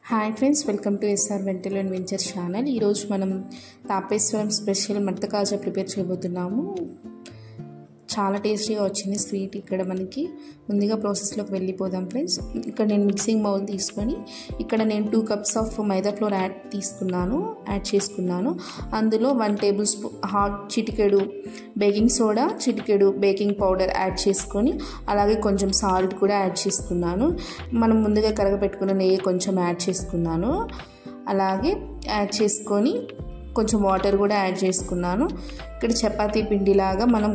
Hi friends, welcome to SR vental and ventures channel. ఈరోజు మనం Tapeswaram special మడత కాజా prepare చేయబోతున్నాము. చాలా టేస్టీగా వచ్చింది స్వీట్. ఇక్కడ మనకి ముందుగా ప్రాసెస్లోకి వెళ్ళిపోదాం ఫ్రెండ్స్. ఇక్కడ నేను మిక్సింగ్ బౌల్ తీసుకొని ఇక్కడ నేను 2 cups of maida floor add చేసుకున్నాను. అందులో 1 tablespoon చిటికెడు బేకింగ్ సోడా, చిటికెడు బేకింగ్ పౌడర్ యాడ్ చేసుకొని అలాగే కొంచెం సాల్ట్ కూడా యాడ్ చేసుకున్నాను. మనం ముందుగా కరగపెట్టుకున్న నెయ్యి కొంచెం యాడ్ చేసుకున్నాను. అలాగే యాడ్ చేసుకొని కొంచెం వాటర్ కూడా యాడ్ చేసుకున్నాను. ఇక్కడ చపాతీ పిండిలాగా మనం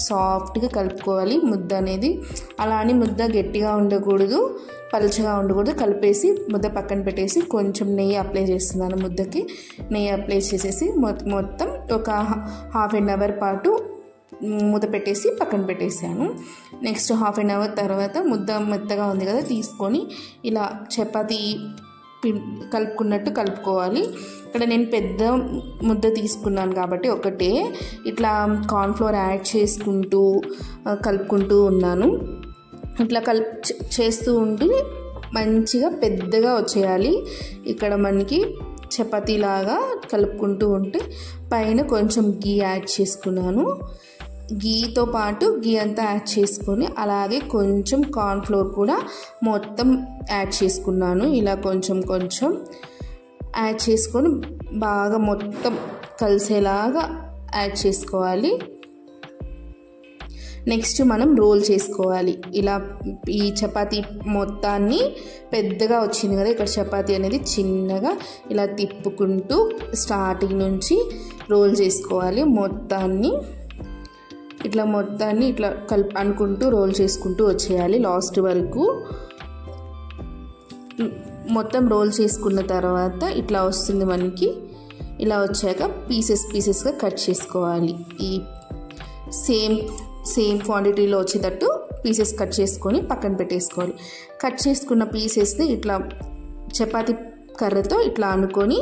సాఫ్ట్గా కలుపుకోవాలి ముద్ద అనేది. అలా అని ముద్ద గట్టిగా ఉండకూడదు, పలుచగా ఉండకూడదు. కలిపేసి ముద్ద పక్కన పెట్టేసి కొంచెం నెయ్యి అప్లై చేస్తున్నాను. ముద్దకి నెయ్యి అప్లై చేసేసి మొత్తం ఒక హాఫ్ అన్ అవర్ పాటు మూత పెట్టేసి పక్కన పెట్టేసాను. నెక్స్ట్ హాఫ్ అన్ అవర్ తర్వాత ముద్ద మెత్తగా ఉంది కదా, తీసుకొని ఇలా చపాతీ కలుపుకున్నట్టు కలుపుకోవాలి. ఇక్కడ నేను పెద్ద ముద్ద తీసుకున్నాను కాబట్టి ఒకటే ఇట్లా కార్న్ఫ్లోర్ యాడ్ చేసుకుంటూ కలుపుకుంటూ ఉన్నాను. ఇట్లా చేస్తూ ఉంటే మంచిగా పెద్దగా వచ్చేయాలి. ఇక్కడ మనకి చపాతీలాగా కలుపుకుంటూ ఉంటే పైన కొంచెం గీ యాడ్ చేసుకున్నాను. గీతో పాటు గీ అంతా యాడ్ చేసుకొని అలాగే కొంచెం కార్న్ఫ్లోర్ కూడా మొత్తం యాడ్ చేసుకున్నాను. ఇలా కొంచెం కొంచెం యాడ్ చేసుకొని బాగా మొత్తం కలిసేలాగా యాడ్ చేసుకోవాలి. నెక్స్ట్ మనం రోల్ చేసుకోవాలి. ఇలా ఈ చపాతీ మొత్తాన్ని పెద్దగా వచ్చింది కదా, ఇక్కడ చపాతీ అనేది చిన్నగా ఇలా తిప్పుకుంటూ స్టార్టింగ్ నుంచి రోల్ చేసుకోవాలి. మొత్తాన్ని ఇట్లా అనుకుంటూ రోల్ చేసుకుంటూ వచ్చేయాలి లాస్ట్ వరకు. మొత్తం రోల్ చేసుకున్న తర్వాత ఇట్లా వస్తుంది మనకి. ఇలా వచ్చాక పీసెస్గా కట్ చేసుకోవాలి. ఈ సేమ్ క్వాంటిటీలో వచ్చేటట్టు పీసెస్ కట్ చేసుకొని పక్కన పెట్టేసుకోవాలి. కట్ చేసుకున్న పీసెస్ని ఇట్లా చపాతీ కర్రతో ఇట్లా అనుకొని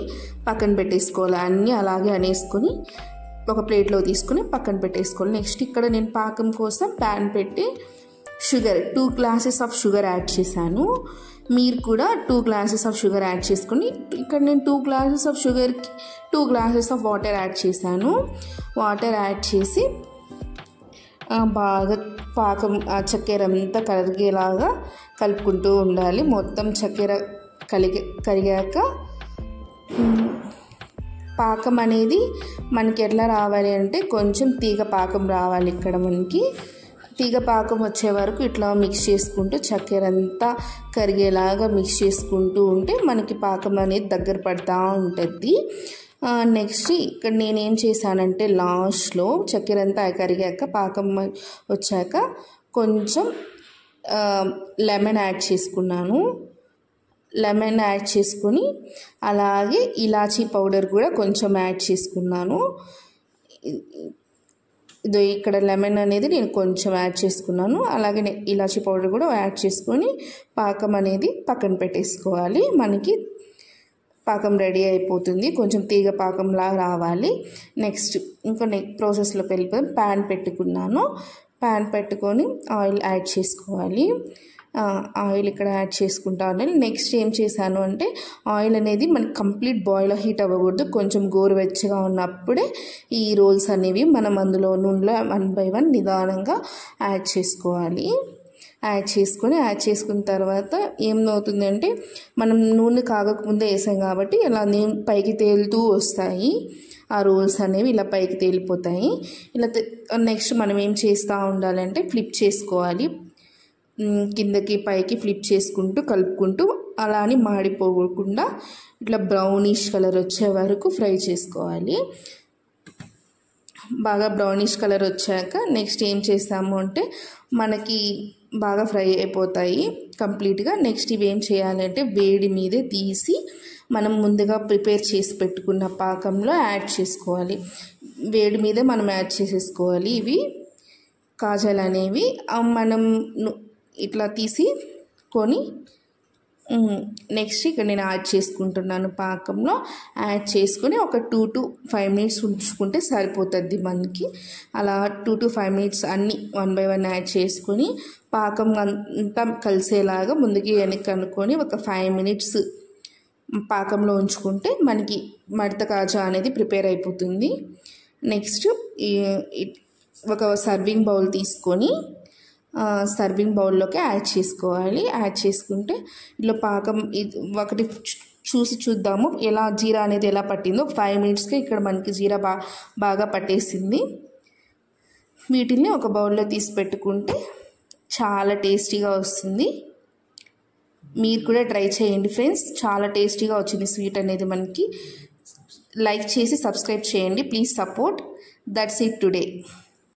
పక్కన పెట్టేసుకోవాలి. అన్నీ అలాగే అనేసుకొని ఒక ప్లేట్లో తీసుకుని పక్కన పెట్టేసుకోవాలి. నెక్స్ట్ ఇక్కడ నేను పాకం కోసం ప్యాన్ పెట్టి 2 glasses ఆఫ్ షుగర్ యాడ్ చేశాను. మీరు కూడా 2 glasses ఆఫ్ షుగర్ యాడ్ చేసుకుని, ఇక్కడ నేను 2 glasses ఆఫ్ షుగర్కి 2 glasses ఆఫ్ వాటర్ యాడ్ చేశాను. వాటర్ యాడ్ చేసి బాగా పాకం చక్కెర అంతా కరిగేలాగా కలుపుకుంటూ ఉండాలి. మొత్తం చక్కెర కరిగాక పాకం అనేది మనకి ఎట్లా రావాలి అంటే కొంచెం తీగ పాకం రావాలి. ఇక్కడ మనకి తీగ పాకం వచ్చే వరకు ఇట్లా మిక్స్ చేసుకుంటూ చక్కెర అంతా కరిగేలాగా మిక్స్ చేసుకుంటూ ఉంటే మనకి పాకం అనేది దగ్గర పడుతూ ఉంటుంది. నెక్స్ట్ ఇక్కడ నేనేం చేశానంటే లాస్ట్లో చక్కెర అంతా కరిగాక పాకం వచ్చాక కొంచెం లెమన్ యాడ్ చేసుకున్నాను. లెమన్ యాడ్ చేసుకొని అలాగే ఇలాచీ పౌడర్ కూడా కొంచెం యాడ్ చేసుకున్నాను. ఇదో ఇక్కడ లెమన్ అనేది నేను కొంచెం యాడ్ చేసుకున్నాను. అలాగే ఇలాచీ పౌడర్ కూడా యాడ్ చేసుకొని పాకం అనేది పక్కన పెట్టేసుకోవాలి. మనకి పాకం రెడీ అయిపోతుంది. కొంచెం తీగ పాకంలా రావాలి. నెక్స్ట్ ప్రాసెస్లోకి వెళ్ళిపోయి ప్యాన్ పెట్టుకొని ఆయిల్ యాడ్ చేసుకోవాలి. ఆయిల్ ఇక్కడ యాడ్ చేసుకుంటాను. నెక్స్ట్ ఏం చేశాను అంటే ఆయిల్ అనేది మనకి కంప్లీట్ బాయిల్ హీట్ అవ్వకూడదు, కొంచెం గోరువెచ్చగా ఉన్నప్పుడే ఈ రోల్స్ అనేవి మనం అందులో నూనెలో 1 by 1 నిదానంగా యాడ్ చేసుకోవాలి. యాడ్ చేసుకున్న తర్వాత ఏమవుతుందంటే మనం నూనె కాగకముందే వేసాం కాబట్టి ఇలా పైకి తేలుతూ వస్తాయి. ఆ రోల్స్ అనేవి ఇలా పైకి తేలిపోతాయి. ఇలా నెక్స్ట్ మనం ఏం చేస్తూ ఉండాలంటే ఫ్లిప్ చేసుకోవాలి. కిందకి పైకి ఫ్లిప్ చేసుకుంటూ కలుపుకుంటూ అలా అని మాడిపోకుండా ఇట్లా బ్రౌనిష్ కలర్ వచ్చే వరకు ఫ్రై చేసుకోవాలి. బాగా బ్రౌనిష్ కలర్ వచ్చాక నెక్స్ట్ ఏం చేస్తాము అంటే మనకి బాగా ఫ్రై అయిపోతాయి కంప్లీట్గా. నెక్స్ట్ ఇవి ఏం చేయాలంటే వేడి మీదే తీసి మనం ముందుగా ప్రిపేర్ చేసి పెట్టుకున్న పాకంలో యాడ్ చేసుకోవాలి. వేడి మీదే మనం యాడ్ చేసేసుకోవాలి. ఇవి కాజాలు అనేవి మనం ఇట్లా తీసుకొని నెక్స్ట్ ఇక్కడ నేను యాడ్ చేసుకుంటున్నాను. పాకంలో యాడ్ చేసుకొని ఒక 2 to 5 minutes ఉంచుకుంటే సరిపోతుంది మనకి. అలా 2 to 5 minutes అన్నీ 1 by 1 యాడ్ చేసుకొని పాకం అంతా కలిసేలాగా ముందుకి వెనక్కి అనుకొని ఒక 5 minutes పాకంలో ఉంచుకుంటే మనకి మడత కాజా అనేది ప్రిపేర్ అయిపోతుంది. నెక్స్ట్ ఒక సర్వింగ్ బౌల్ తీసుకొని సర్వింగ్ బౌల్లోకి యాడ్ చేసుకోవాలి. యాడ్ చేసుకుంటే ఇలా పాకం ఒకటి చూద్దాము ఎలా జీరా అనేది ఎలా పట్టిందో. 5 మినిట్స్కి ఇక్కడ మనకి జీరా బాగా పట్టేసింది. వీటిని ఒక బౌల్లో తీసి పెట్టుకుంటే చాలా టేస్టీగా వస్తుంది. మీరు కూడా ట్రై చేయండి ఫ్రెండ్స్, చాలా టేస్టీగా వచ్చింది స్వీట్ అనేది మనకి. లైక్ చేసి సబ్స్క్రైబ్ చేయండి. Please support. That's it today.